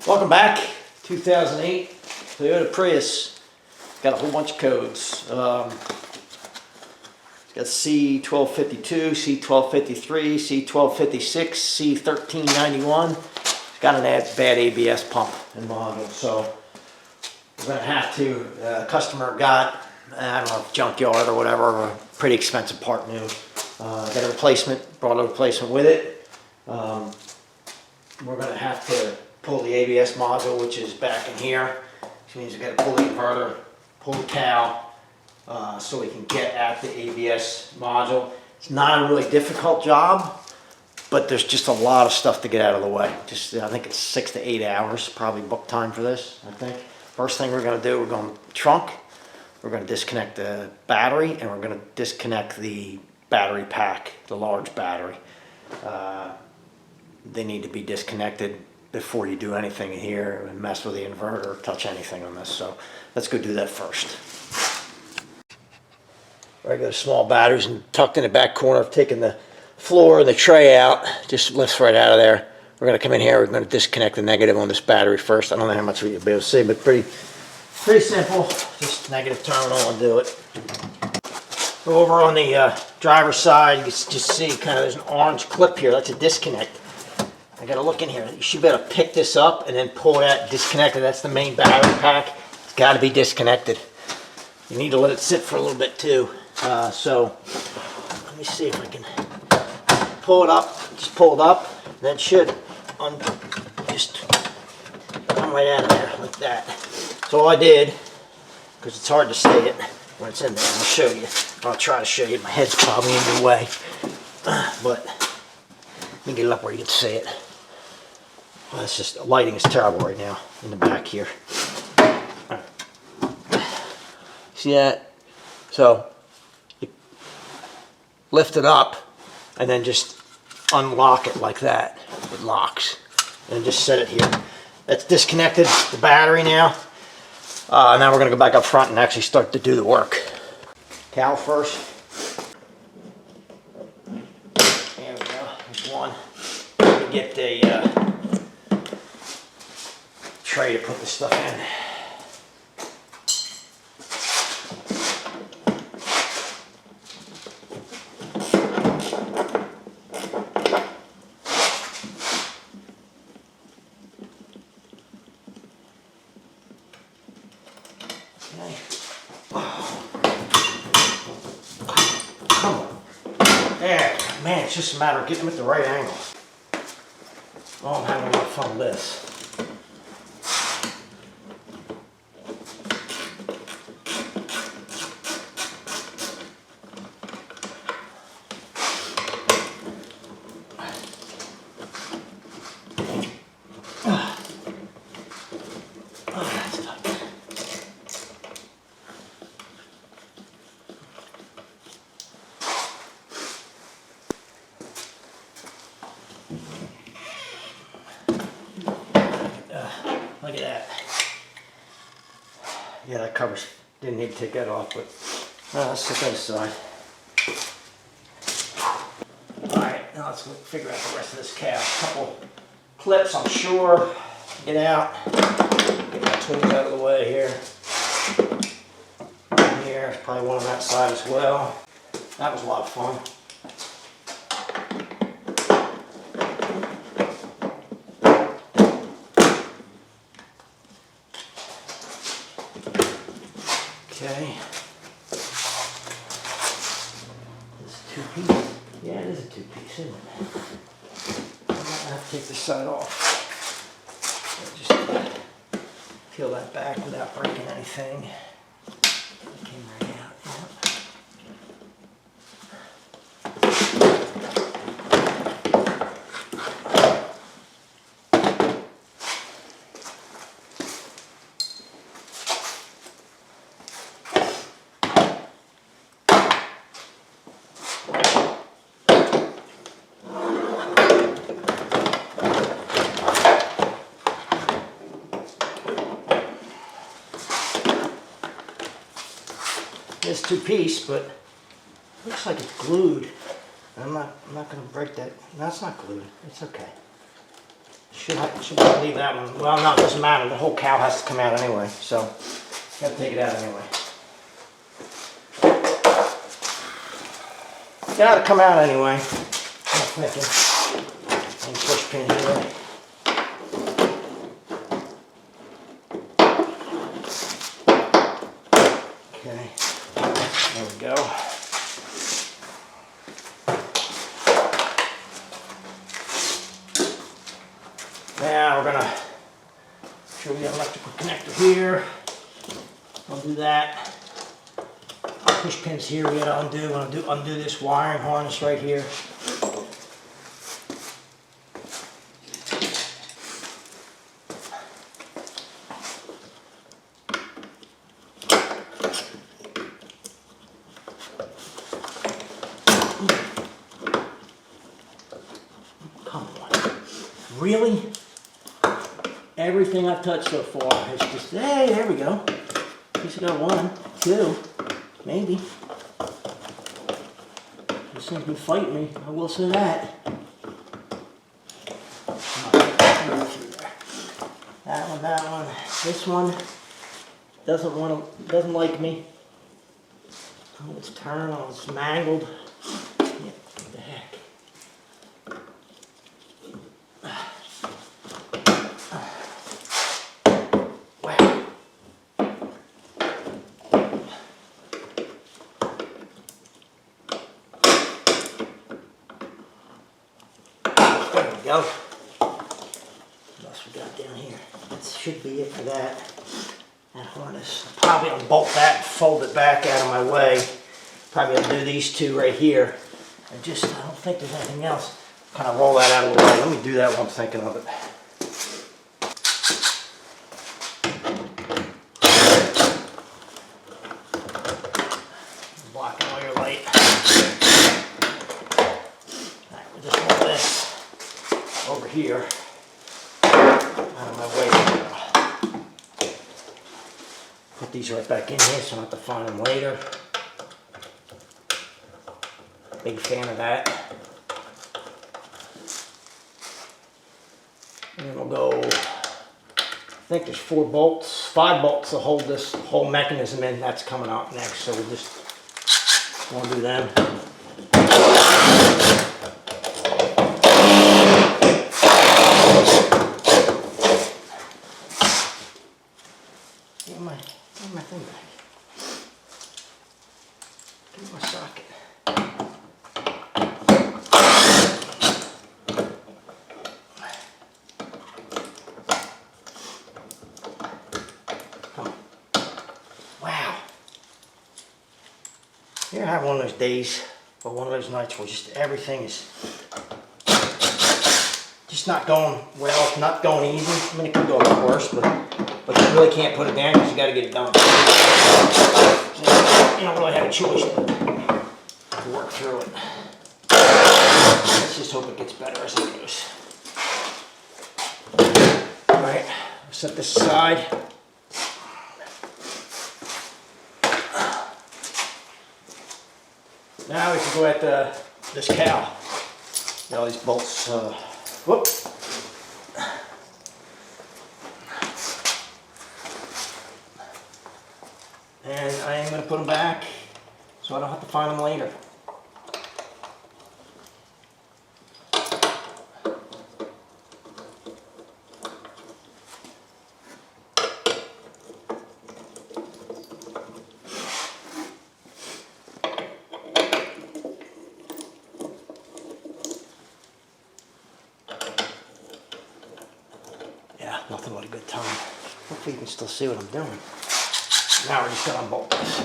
Welcome back. 2008 Toyota Prius. Got a whole bunch of codes. It's got C1252, C1253, C1256, C1391. It's got an bad ABS pump and module, so we're going to have to. Customer got, I don't know, junkyard or whatever, a pretty expensive part new. Got a replacement, brought a replacement with it. We're going to have to pull the ABS module, which is back in here, which means we've got to pull the inverter, pull the cowl, so we can get at the ABS module. It's not a really difficult job, but there's just a lot of stuff to get out of the way. I think it's 6 to 8 hours, probably book time for this, I think. First thing we're going to do, we're going to trunk, we're going to disconnect the battery, and we're going to disconnect the battery pack, the large battery. They need to be disconnected before you do anything in here and mess with the inverter or touch anything on this. So let's go do that first. Regular small batteries and tucked in the back corner. I've taken the floor and the tray out, just lifts right out of there. We're going to come in here, we're going to disconnect the negative on this battery first. I don't know how much you'll be able to see, but pretty simple. Just negative terminal and do it. Go over on the driver's side, you can just see kind of there's an orange clip here. That's a disconnect. I got to look in here. You should be able to pick this up and then pull that disconnected. That's the main battery pack. It's got to be disconnected. You need to let it sit for a little bit too. So let me see if I can pull it up. Just pull it up. That should just come right out of there like that. So all I did, because it's hard to see it when it's in there, I'll show you. I'll try to show you. My head's probably in the way, but let me get it up where you can see it. Well, it's just, lighting is terrible right now in the back here. Right. See that? So you lift it up and then just unlock it like that. It locks. And just set it here. That's disconnected the battery now. Now we're going to go back up front and actually start to do the work. Cowl first. There we go. There's one. Let me get a tray to put this stuff in. Okay. Come on. There. Man, it's just a matter of getting them at the right angle. Oh, I'm having a lot of fun with this. Look at that. Yeah, that covers. Didn't need to take that off, but let's set that aside. Alright, now let's figure out the rest of this cowl. A couple clips, I'm sure. Get out. Get my tools out of the way here. Here, there's probably one on that side as well. That was a lot of fun. Okay. This is 2-piece. Yeah, it is a 2-piece, isn't it? I'm going to have to take this side off. Just peel that back without breaking anything. It came right out. It's 2-piece, but it looks like it's glued. I'm not going to break that. No, it's not glued. It's okay. should leave that one. Well, no, it doesn't matter. The whole cowl has to come out anyway, so got to take it out anyway. Got to come out anyway. I'm thinking. And push pin here. Okay, there we go. Now we're gonna show you the electrical connector here. I'll do that. Push pins here we gotta undo. I'm gonna undo this wiring harness right here. Come on. Really? Everything I've touched so far has just, hey, there we go. Just got 1, 2, maybe. This thing's been fighting me, I will say that. That one. This one doesn't like me. Oh, it's turned, oh, it's mangled. Yeah, what the heck. There we go. What else we got down here? That should be it for that. That harness. I'll probably unbolt that and fold it back out of my way. Probably undo these two right here. And just, I don't think there's anything else. Kind of roll that out of the way. Let me do that while I'm thinking of it. Blocking all your light. Alright, we'll just move this over here. Out of my way. Put these right back in here so I don't have to find them later. Big fan of that. And then we'll go, I think there's 5 bolts to hold this whole mechanism in. That's coming out next, so we'll just want to do them. Get my thing back. Get my socket. Wow. You ever have one of those days or one of those nights where just everything is just not going well, not going easy? I mean, it could go a lot worse, but you really can't put it down because you got to get it done. You don't really have a choice to work through it. Let's just hope it gets better as it goes. Alright, set this aside. Now we can go at this cowl. Got all these bolts. Whoop. And I am going to put them back so I don't have to find them later. Yeah, nothing but a good time. Hopefully you can still see what I'm doing. Now we're just going to unbolt this.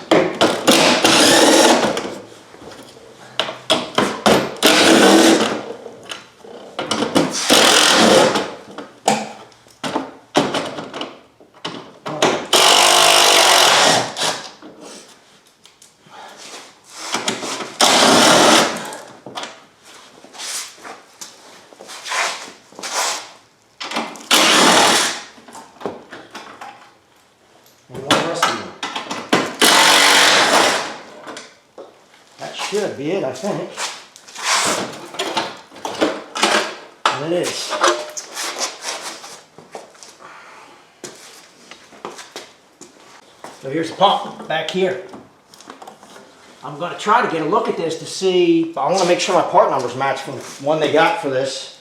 Should be it, I think. And it is. So here's the pump back here. I'm going to try to get a look at this to see, I want to make sure my part numbers match from the one they got for this.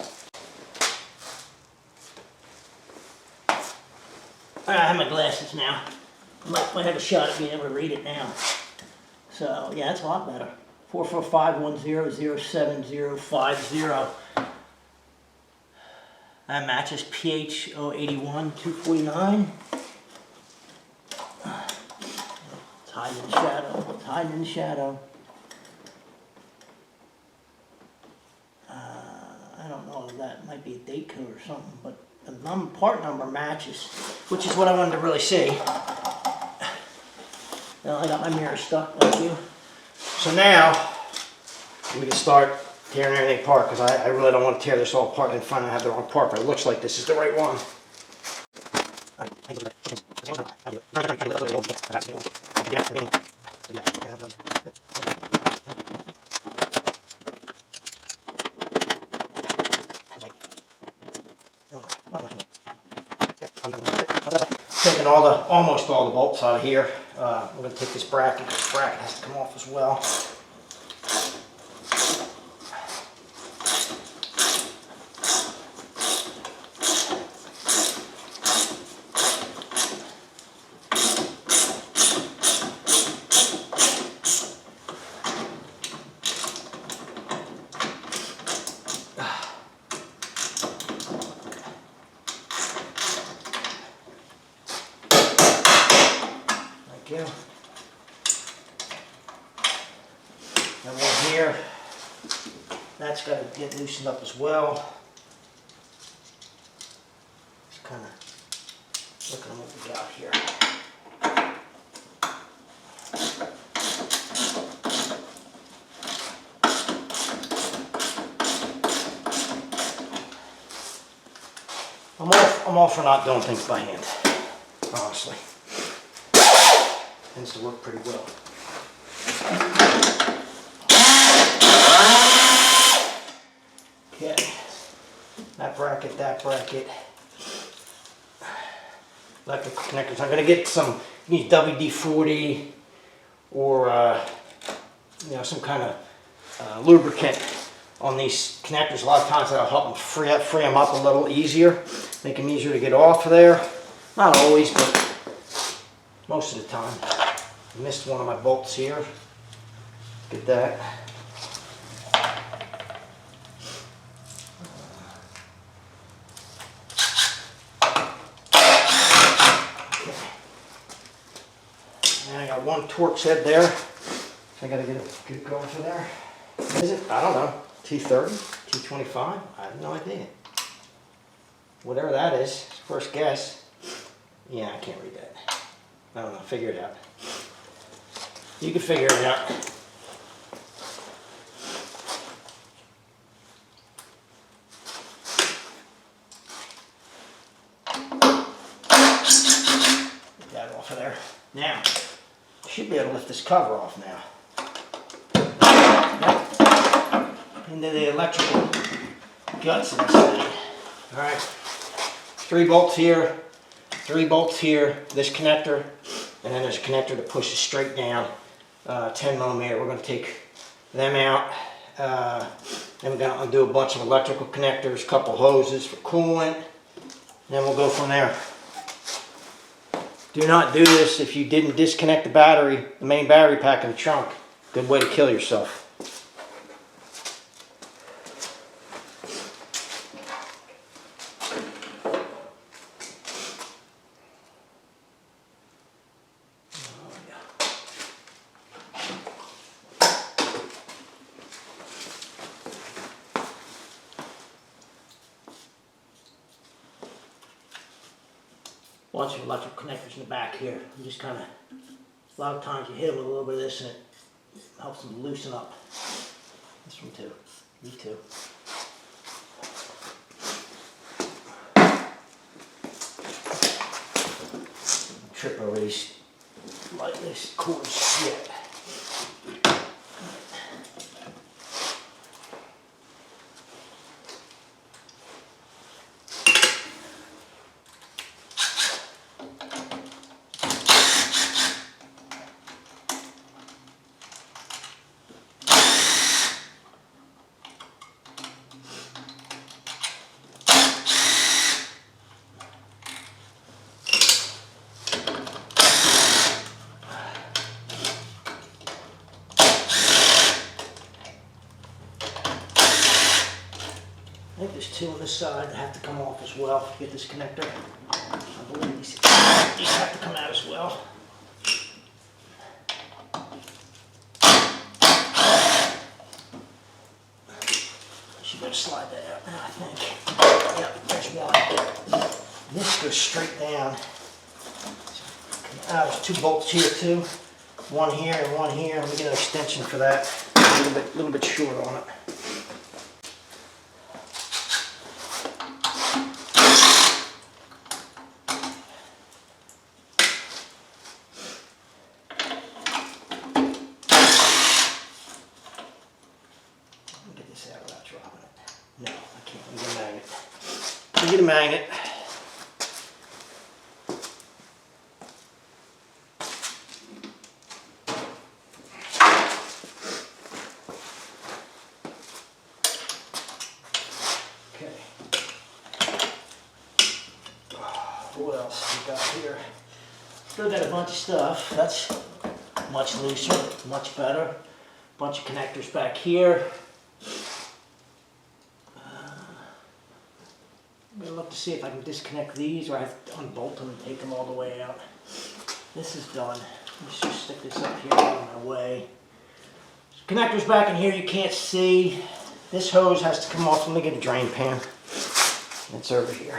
I have my glasses now. Might have a shot at being able to read it now. So yeah, that's a lot better. 445100750. That matches pH 081 249. It's hiding in the shadow. It's hiding in the shadow. I don't know if that might be a date code or something, but the part number matches, which is what I wanted to really see. Now I got my mirror stuck, thank you. So now we can start tearing everything apart, because I really don't want to tear this all apart and find I have the wrong part, but it looks like this is the right one. Taking almost all the bolts out of here. I'm going to take this bracket. This bracket has to come off as well. Thank you. And one here, that's got to get loosened up as well. Just kind of looking at what we got here. I'm all for not doing things by hand, honestly. Tends to work pretty well. Okay, that bracket, electrical connectors. I'm going to get some WD-40 or some kind of lubricant on these connectors. A lot of times that'll help them free them up a little easier, make them easier to get off of there. Not always, but most of the time. I missed one of my bolts here. Get that. And I got one Torx head there. I gotta get it going for there. Is it? I don't know. T30? T25? I have no idea. Whatever that is, first guess. Yeah, I can't read that. I don't know, figure it out. You can figure it out. Get that off of there. Now, I should be able to lift this cover off now. Into the electrical guts of this thing. Alright. 3 bolts here, 3 bolts here, this connector, and then there's a connector that pushes straight down, 10 millimeter. We're going to take them out. Then we're going to undo a bunch of electrical connectors, a couple hoses for coolant, and then we'll go from there. Do not do this if you didn't disconnect the battery, the main battery pack in the trunk. Good way to kill yourself. Bunch of electrical connectors in the back here. You just kind of, a lot of times you hit them with a little bit of this and it helps them loosen up. This one too. Me too. Trip over these like this cool shit. there's two on this side that have to come off as well to get this connector. I believe these have to come out as well. Should better slide that out now, I think. Yep, there's one. This goes straight down. There's two bolts here too. One here and one here. Let me get an extension for that. A little bit short on it. Get this out without dropping it. No, I can't. We get a magnet. We get a magnet. Okay. What else we got here? Still got a bunch of stuff. That's much looser, much better. Bunch of connectors back here. I'm going to look to see if I can disconnect these or I have to unbolt them and take them all the way out. This is done. Let's just stick this up here out of my way. Connectors back in here you can't see. This hose has to come off. Let me get a drain pan. It's over here.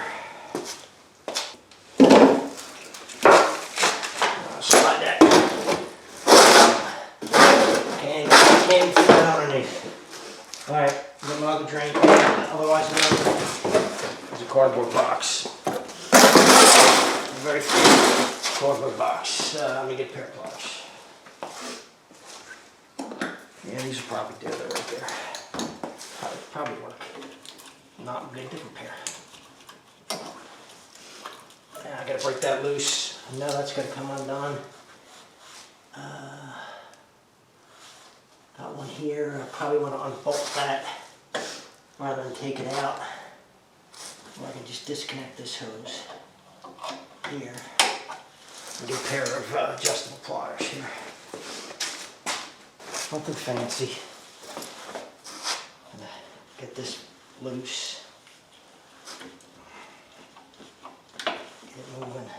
Slide that. Can't even fit that underneath. Alright, get my other drain pan. Otherwise, there's a cardboard box. Very clean cardboard box. Let me get a pair of pliers. Yeah, these are probably there. They're right there. Probably work. Not get a different pair. Yeah, I gotta break that loose. I know that's gonna come undone. Got one here. I probably want to unbolt that rather than take it out. Or I can just disconnect this hose here and get a pair of adjustable pliers here. Nothing fancy. Get this loose. Get it moving.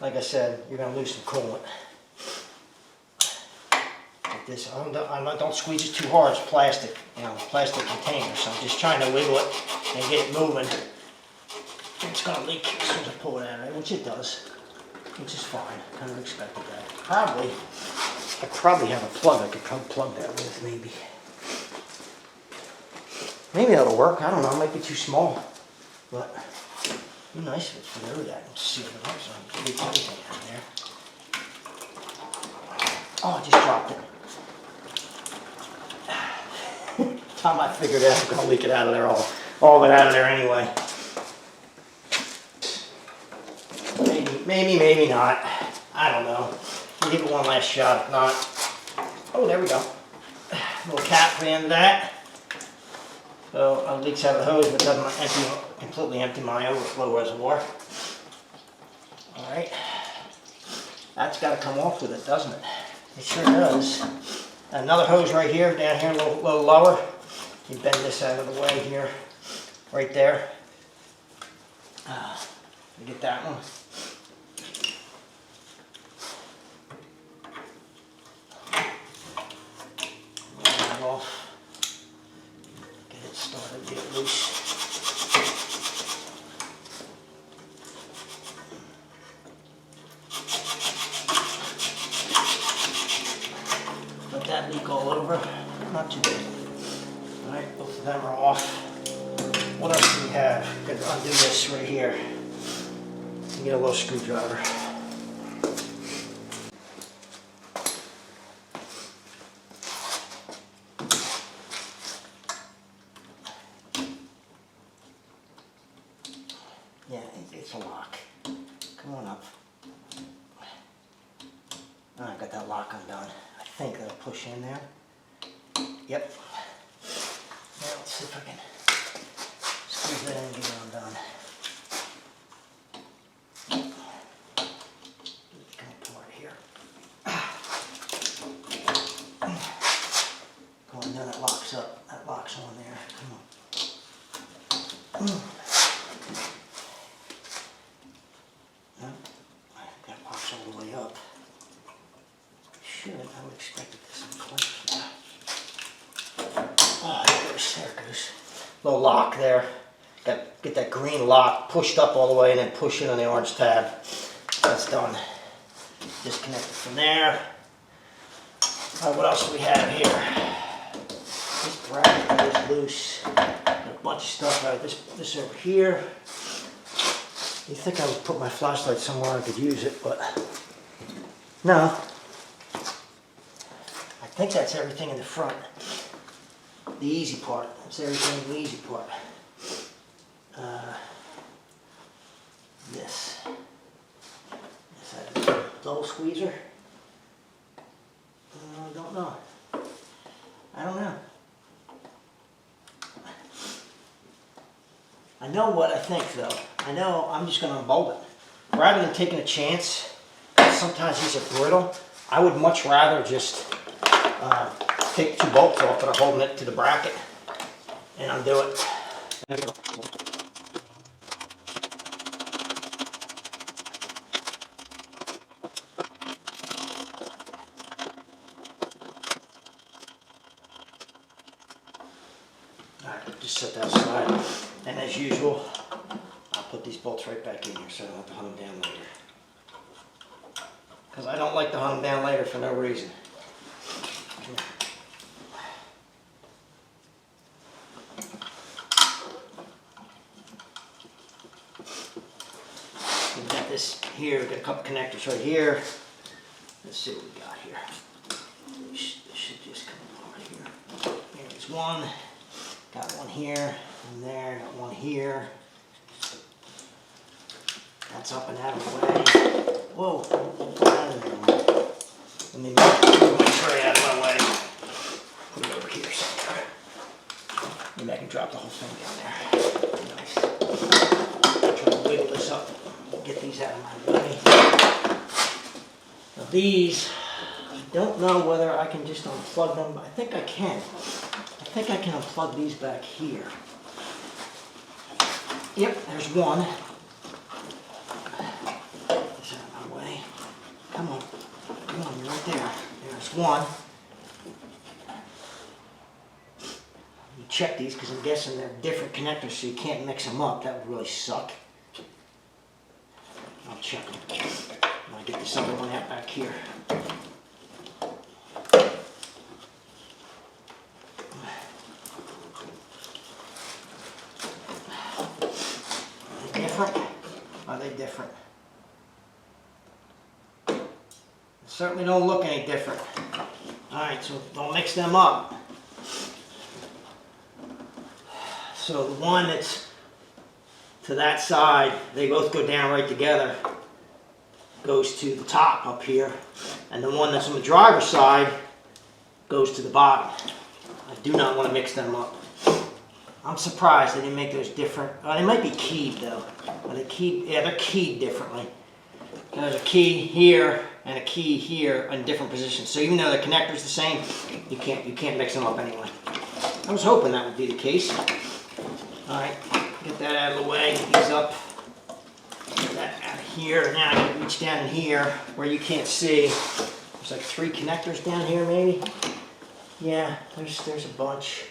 Like I said, you're going to lose some coolant. Like this, don't squeeze it too hard. It's plastic, plastic container. So I'm just trying to wiggle it and get it moving. It's going to leak as soon as I pull it out of it, which it does, which is fine. Kind of expected that. I probably have a plug I could plug that with, maybe. Maybe that'll work. I don't know. It might be too small, but it'd be nice if it's below that. Let's see what it looks like. Leak everything out there. Oh, I just dropped it. Time I figured out, I'm gonna leak it out of there, all of it out of there anyway. Maybe not. I don't know. We'll give it one last shot. If not, oh, there we go. Little cap for the end of that. So it leaks out of the hose, but it doesn't completely empty my overflow reservoir. All right, that's got to come off with it, doesn't it? It sure does. Another hose right here, down here, a little lower. You bend this out of the way here, right there. You get that one. Roll it off. Get it started, get it loose. Let that leak all over. Not too bad. Alright, both of them are off. What else do we have? Got to undo this right here. You get a little screwdriver. Yeah, it's a lock. Come on up. Oh, I got that lock undone. I think that'll push in there. Yep. Now let's see if I can squeeze that in and get it undone. Come apart here. Go undone, that locks up. That locks on there. expected this to clench. Oh, there it goes. Little lock there. Get that green lock pushed up all the way and then push in on the orange tab. That's done. Disconnect it from there. All right, what else do we have here? This bracket is loose. Got a bunch of stuff out. This over here. You think I would put my flashlight somewhere I could use it, but no. I think that's everything in the front. The easy part. That's everything in the easy part. This has a dull squeezer. I don't know. I know what I think though. I know I'm just going to unbolt it. Rather than taking a chance, sometimes these are brittle, I would much rather just take 2 bolts off that are holding it to the bracket and undo it. Alright, just set that aside. And as usual, I'll put these bolts right back in here so I don't have to hunt them down later. Because I don't like to hunt them down later for no reason. We've got this here, we've got a couple connectors right here. Let's see what we got here. This should just come over here. There's one. Got one here, and there, got one here. That's up and out of the way. Whoa, out of there. Let me move my tray out of my way. Put it over here somewhere. Maybe I can drop the whole thing down there. Nice. Try to wiggle this up, get these out of my way. Now these, I don't know whether I can just unplug them, but I think I can. I think I can unplug these back here. Yep, there's one. Get this out of my way. Come on, you're right there. There's one. You check these because I'm guessing they're different connectors, so you can't mix them up. That would really suck. I'll check them. I'll get this other one out back here. Are they different? They certainly don't look any different. Alright, so don't mix them up. So the one that's to that side, they both go down right together, goes to the top up here. And the one that's on the driver's side goes to the bottom. I do not want to mix them up. I'm surprised they didn't make those different. They might be keyed though. Are they keyed? Yeah, they're keyed differently. There's a key here and a key here in different positions. So even though the connector's the same, you can't mix them up anyway. I was hoping that would be the case. All right, get that out of the way. Get these up. Get that out of here. Now I can reach down in here where you can't see. There's like 3 connectors down here, maybe. Yeah, there's a bunch.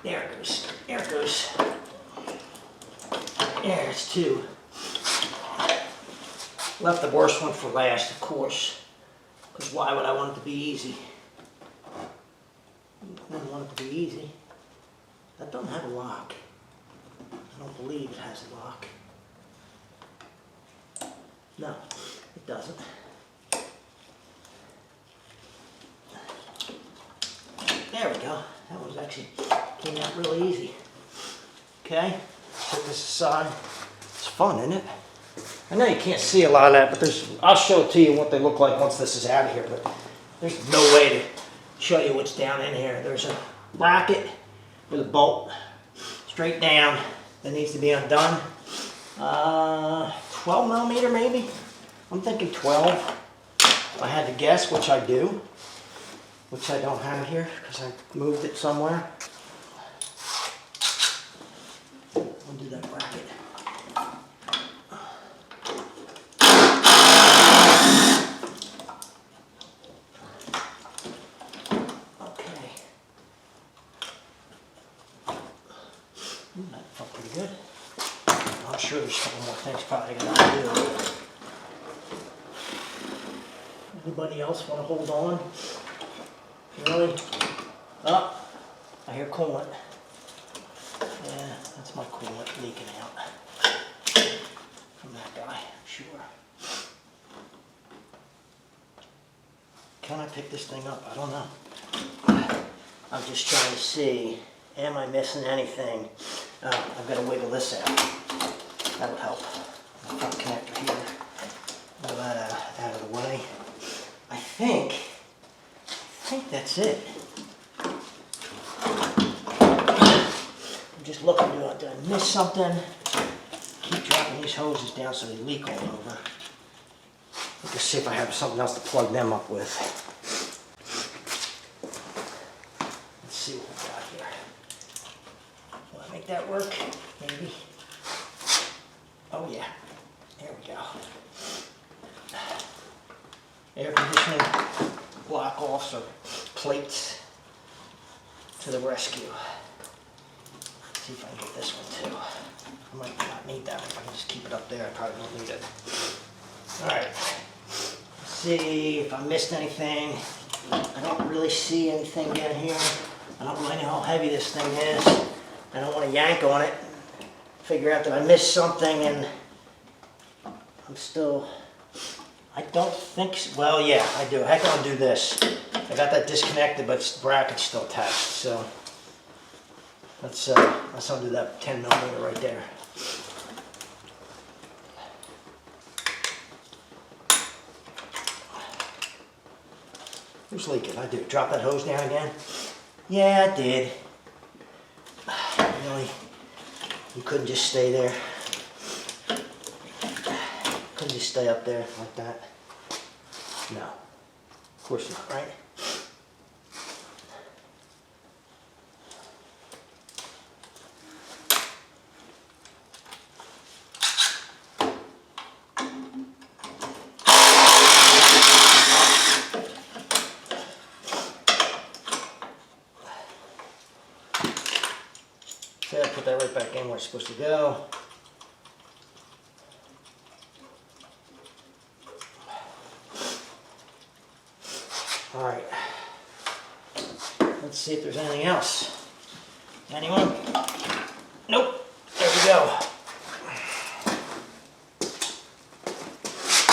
There it goes. There it goes. There's 2. Left the worst one for last, of course. Because why would I want it to be easy? I wouldn't want it to be easy. That doesn't have a lock. I don't believe it has a lock. No, it doesn't. There we go. That was actually came out really easy. Okay, set this aside. It's fun, isn't it? I know you can't see a lot of that, but I'll show it to you what they look like once this is out of here, but there's no way to show you what's down in here. There's a bracket with a bolt straight down that needs to be undone. 12 millimeter maybe? I'm thinking 12. If I had to guess, which I do, which I don't have here because I moved it somewhere. Undo that bracket. I'm sure there's a couple more things probably I gotta do. Anybody else want to hold on? Really? Oh, I hear coolant. Yeah, that's my coolant leaking out from that guy, sure. Can I pick this thing up? I don't know. I'm just trying to see, am I missing anything? I've got to wiggle this out. That would help. Front connector here. Move that out of the way. I think that's it. I'm just looking, did I miss something? Keep dropping these hoses down so they leak all over. Let's see if I have something else to plug them up with. Let's see what we got here. Will I make that work? Maybe. Oh yeah. There we go. Air conditioning block-offs or plates to the rescue. Let's see if I can get this one too. I might not need that one. If I can just keep it up there, I probably don't need it. Alright. Let's see if I missed anything. I don't really see anything down here. I don't really know how heavy this thing is. I don't want to yank on it. Figure out that I missed something and I'm still... I don't think so. Well, yeah, I do. Heck, I'll do this. I got that disconnected, but the bracket's still attached. So let's undo that 10 millimeter right there. Who's leaking? I do. Drop that hose down again? Yeah, I did. Really? You couldn't just stay there? Couldn't just stay up there like that? No. Of course not, right? So I put that right back in where it's supposed to go. All right. Let's see if there's anything else. Anyone? Nope. There we go.